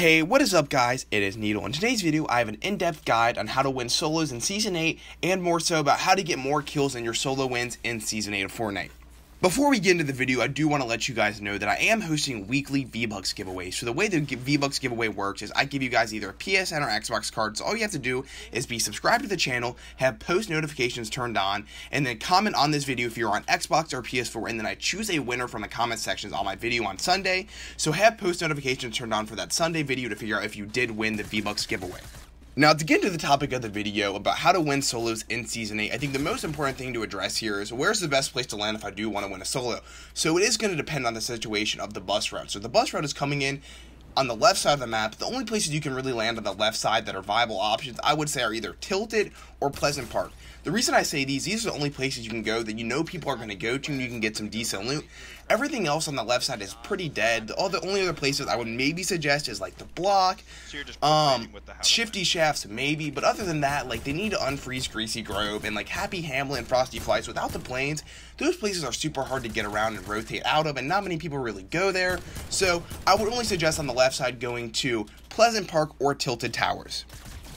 Hey, what is up guys? It is Needle. In today's video, I have an in-depth guide on how to win solos in Season 8 and more so about how to get more kills in your solo wins in Season 8 of Fortnite. Before we get into the video, I do want to let you guys know that I am hosting weekly V-Bucks giveaways. So the way the V-Bucks giveaway works is I give you guys either a PSN or Xbox card. So all you have to do is be subscribed to the channel, have post notifications turned on, and then comment on this video if you're on Xbox or PS4, and then I choose a winner from the comment sections on my video on Sunday. So have post notifications turned on for that Sunday video to figure out if you did win the V-Bucks giveaway. Now, to get into the topic of the video about how to win solos in Season 8, I think the most important thing to address here is where's the best place to land if I do want to win a solo. So it is going to depend on the situation of the bus route. So the bus route is coming in on the left side of the map. The only places you can really land on the left side that are viable options, I would say, are either Tilted or Pleasant Park. The reason I say these are the only places you can go that you know people are going to go to and you can get some decent loot. Everything else on the left side is pretty dead. The only other places I would maybe suggest is like the block, so you're just Shifty Shafts maybe, but other than that, like they need to unfreeze Greasy Grove and like Happy Hamlet and Frosty Flights. Without the planes, those places are super hard to get around and rotate out of, and not many people really go there. So I would only suggest on the left side going to Pleasant Park or Tilted Towers.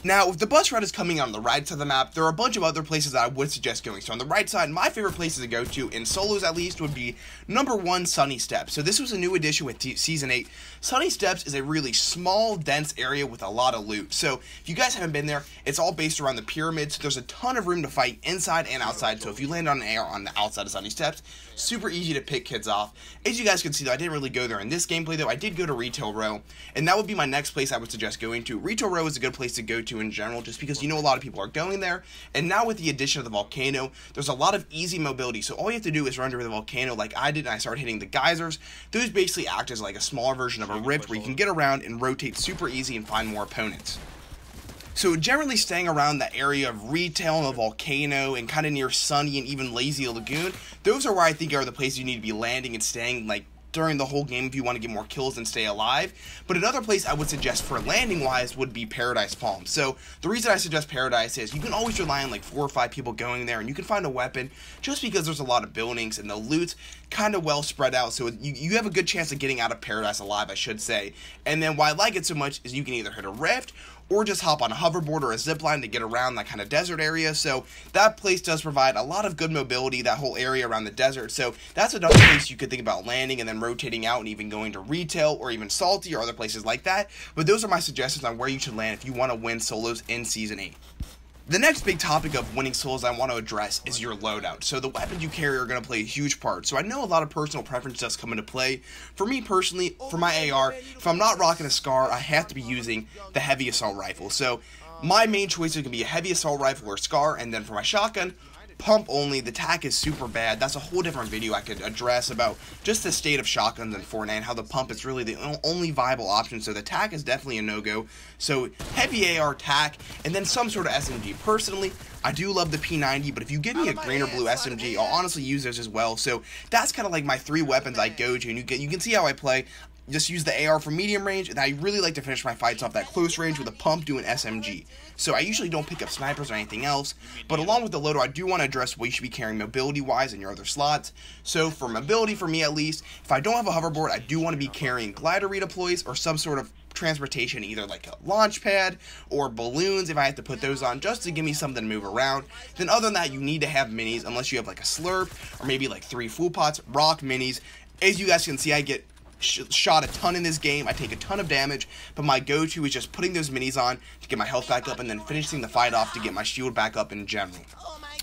Now, if the bus route is coming on the right side of the map, there are a bunch of other places that I would suggest going. So on the right side, my favorite places to go to, in solos at least, would be number 1, Sunny Steps. So this was a new addition with Season 8. Sunny Steps is a really small, dense area with a lot of loot. So if you guys haven't been there, it's all based around the pyramids. So there's a ton of room to fight inside and outside. So if you land on an AR on the outside of Sunny Steps, super easy to pick kids off. As you guys can see, though, I didn't really go there in this gameplay, though. I did go to Retail Row, and that would be my next place I would suggest going to. Retail Row is a good place to go to in general, just because you know a lot of people are going there. And now with the addition of the volcano, there's a lot of easy mobility. So all you have to do is run under the volcano like I did, and I started hitting the geysers. Those basically act as like a smaller version of a rift where you can get around and rotate super easy and find more opponents. So generally staying around the area of Retail and the volcano and kind of near Sunny and even Lazy Lagoon, those are where I think are the places you need to be landing and staying like during the whole game if you want to get more kills and stay alive. But another place I would suggest for landing wise would be Paradise Palm. So the reason I suggest Paradise is you can always rely on like 4 or 5 people going there, and you can find a weapon just because there's a lot of buildings and the loot's kind of well spread out, so you have a good chance of getting out of Paradise alive, I should say. And then why I like it so much is you can either hit a rift or just hop on a hoverboard or a zipline to get around that kind of desert area. So that place does provide a lot of good mobility, that whole area around the desert. So that's another place you could think about landing and then rotating out and even going to Retail or even Salty or other places like that. But those are my suggestions on where you should land if you want to win solos in Season 8. The next big topic of winning solos I want to address is your loadout. So the weapons you carry are going to play a huge part. So I know a lot of personal preference does come into play. For me personally, for my AR, if I'm not rocking a SCAR, I have to be using the heavy assault rifle. So my main choice is going to be a heavy assault rifle or SCAR, and then for my shotgun, pump only. The tac is super bad. That's a whole different video I could address about just the state of shotguns in Fortnite and how the pump is really the only viable option. So the tac is definitely a no-go. So heavy AR, tac, and then some sort of SMG. Personally, I do love the P90, but if you give me a green or blue SMG, I'll honestly use those as well. So that's kind of like my 3 weapons I go to, and you can see how I play. Just use the AR for medium range, and I really like to finish my fights off that close range with a pump doing SMG. So I usually don't pick up snipers or anything else, but along with the loadout, I do want to address what you should be carrying mobility-wise in your other slots. So for mobility, for me at least, if I don't have a hoverboard, I do want to be carrying glider redeploys or some sort of transportation, either like a launch pad or balloons if I have to put those on, just to give me something to move around. Then other than that, you need to have minis, unless you have like a slurp or maybe like 3 full pots, rock minis. As you guys can see, I get shot a ton in this game. I take a ton of damage, but my go-to is just putting those minis on to get my health back up and then finishing the fight off to get my shield back up in general.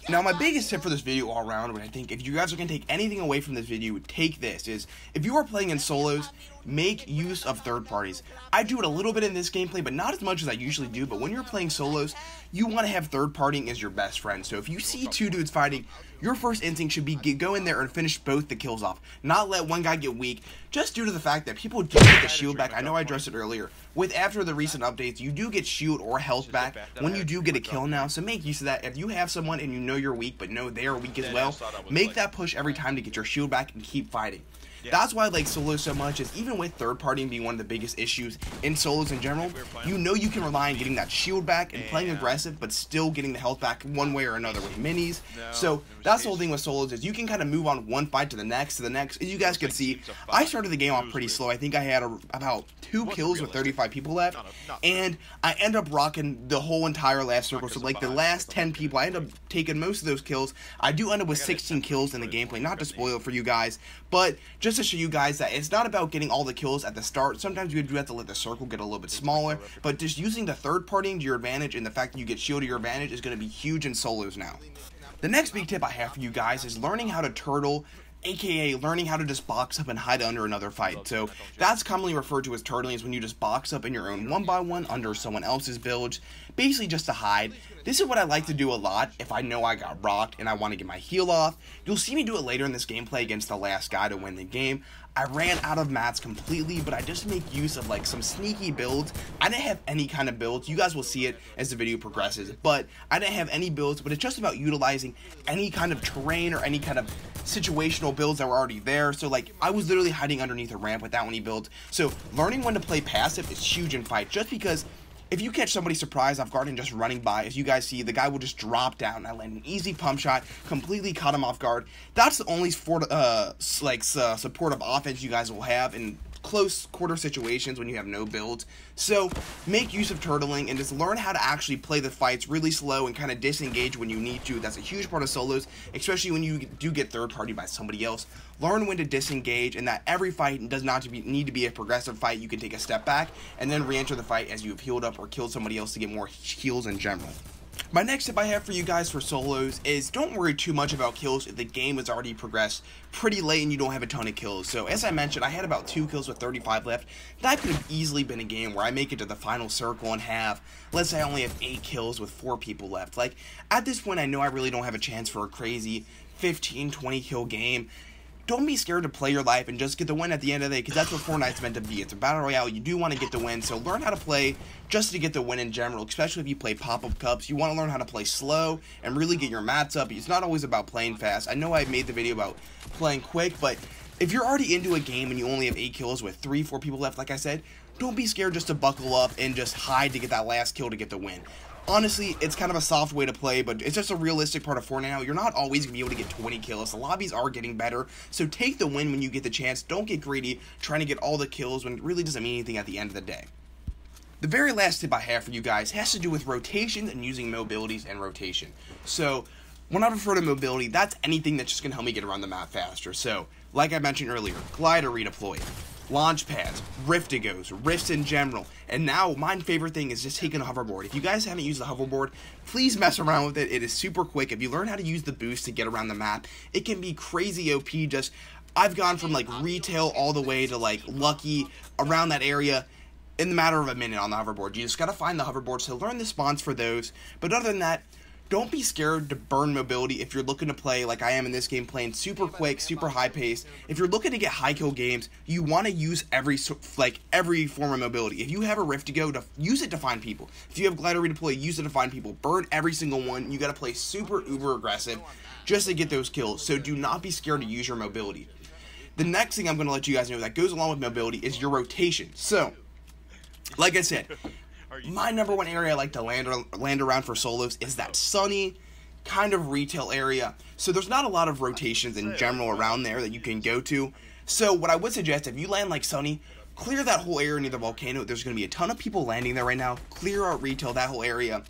Now, my biggest tip for this video all around, and I think if you guys are going to take anything away from this video, take this, is if you are playing in solos, make use of third parties. I do it a little bit in this gameplay, but not as much as I usually do. But when you're playing solos, you want to have third partying as your best friend. So if you see 2 dudes fighting, your first instinct should be go in there and finish both the kills off. Not let one guy get weak, just due to the fact that people do get the shield back. I know I addressed it earlier. After the recent updates, you do get shield or health back when you do get a kill now. So make use of that. If you have someone and you know you're weak, but know they are weak as well, make that push every time to get your shield back and keep fighting. That's why I like solos so much, is even with third party being one of the biggest issues in solos in general, you know you can rely on getting that shield back and playing aggressive, but still getting the health back one way or another with minis. So that's the whole thing with solos, is you can kind of move on one fight to the next. As you guys can see, I started the game off pretty slow. I think I had about 2 kills with 35 people left, and I end up rocking the whole entire last circle. So like the last 10 people, I end up taking most of those kills. I do end up with 16 kills in the gameplay, not to spoil it for you guys, but just to show you guys that it's not about getting all the kills at the start. Sometimes you do have to let the circle get a little bit smaller, but just using the third party to your advantage and the fact that you get shield to your advantage is going to be huge in solos now. The next big tip I have for you guys is learning how to turtle, aka learning how to just box up and hide under another fight. So that's commonly referred to as turtling, is when you just box up in your own 1x1 under someone else's build, basically just to hide. This is what I like to do a lot if I know I got rocked and I want to get my heal off. You'll see me do it later in this gameplay against the last guy to win the game. I ran out of mats completely, but I just make use of like some sneaky builds. I didn't have any kind of builds. You guys will see it as the video progresses, but I didn't have any builds, but it's just about utilizing any kind of terrain or any kind of situational builds that were already there. So like I was literally hiding underneath a ramp without any builds. So learning when to play passive is huge in fight, just because if you catch somebody surprised off guard and just running by, as you guys see, the guy will just drop down. I land an easy pump shot, completely caught him off guard. That's the only supportive offense you guys will have in close quarter situations when you have no builds. So make use of turtling and just learn how to actually play the fights really slow and kind of disengage when you need to. That's a huge part of solos, especially when you do get third party by somebody else. Learn when to disengage, and that every fight does not need to be a progressive fight. You can take a step back and then re-enter the fight as you have healed up or killed somebody else to get more heals in general. My next tip I have for you guys for solos is don't worry too much about kills if the game has already progressed pretty late and you don't have a ton of kills. So as I mentioned, I had about 2 kills with 35 left. That could have easily been a game where I make it to the final circle and have, let's say I only have 8 kills with 4 people left. Like at this point I know I really don't have a chance for a crazy 15-20 kill game. Don't be scared to play your life and just get the win at the end of the day, because that's what Fortnite's meant to be. It's a battle royale. You do want to get the win, so learn how to play just to get the win in general, especially if you play pop-up cups. You want to learn how to play slow and really get your mats up. It's not always about playing fast. I know I made the video about playing quick, but if you're already into a game and you only have 8 kills with 3-4 people left, like I said, don't be scared just to buckle up and just hide to get that last kill to get the win. Honestly, it's kind of a soft way to play, but it's just a realistic part of Fortnite now. You're not always going to be able to get 20 kills. The lobbies are getting better, so take the win when you get the chance. Don't get greedy trying to get all the kills when it really doesn't mean anything at the end of the day. The very last tip I have for you guys has to do with rotations and using mobilities and rotation. So, when I refer to mobility, that's anything that's just going to help me get around the map faster. So, like I mentioned earlier, glider redeploy, launch pads, riftigos, rifts in general, and now my favorite thing is just taking a hoverboard. If you guys haven't used the hoverboard, please mess around with it. It is super quick. If you learn how to use the boost to get around the map, it can be crazy OP. I've gone from like retail all the way to like lucky around that area in the matter of a minute on the hoverboard. You just gotta find the hoverboard, so learn the spawns for those. But other than that, don't be scared to burn mobility if you're looking to play like I am in this game, playing super quick, super high pace. If you're looking to get high kill games, you want to use every form of mobility. If you have a rift to go, use it to find people. If you have glider redeploy, use it to find people. Burn every single one. You got to play super uber aggressive just to get those kills. So do not be scared to use your mobility. The next thing I'm going to let you guys know that goes along with mobility is your rotation. So, like I said, my number one area I like to land around for solos is that sunny kind of retail area. So there's not a lot of rotations in general around there that you can go to. So what I would suggest, if you land like sunny, clear that whole area near the volcano. There's going to be a ton of people landing there right now. Clear out retail, that whole area.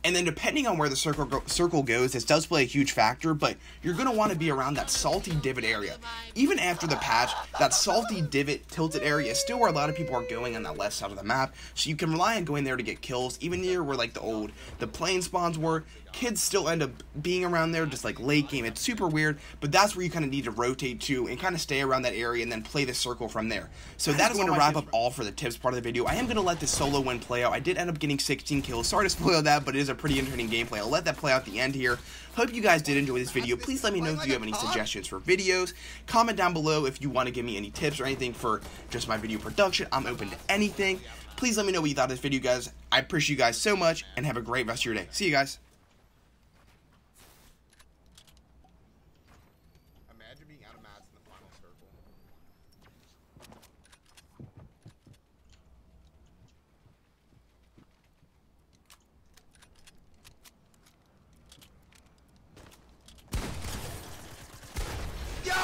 And then depending on where the circle goes, this does play a huge factor, but you're going to want to be around that salty divot area. Even after the patch, that salty divot tilted area is still where a lot of people are going on that left side of the map, so you can rely on going there to get kills. Even near where like the plane spawns were, kids still end up being around there just like late game. It's super weird, but that's where you kind of need to rotate to and kind of stay around that area and then play the circle from there. So that is going to wrap up all for the tips part of the video. I am going to let this solo win play out. I did end up getting 16 kills. Sorry to spoil that, but it is a pretty entertaining gameplay. I'll let that play out at the end here. Hope you guys did enjoy this video. Please let me know if you have any suggestions for videos. Comment down below if you want to give me any tips or anything for just my video production. I'm open to anything. Please let me know what you thought of this video, guys. I appreciate you guys so much, and have a great rest of your day. See you guys. Imagine being out of mats in the final circle.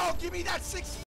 Oh, give me that 6.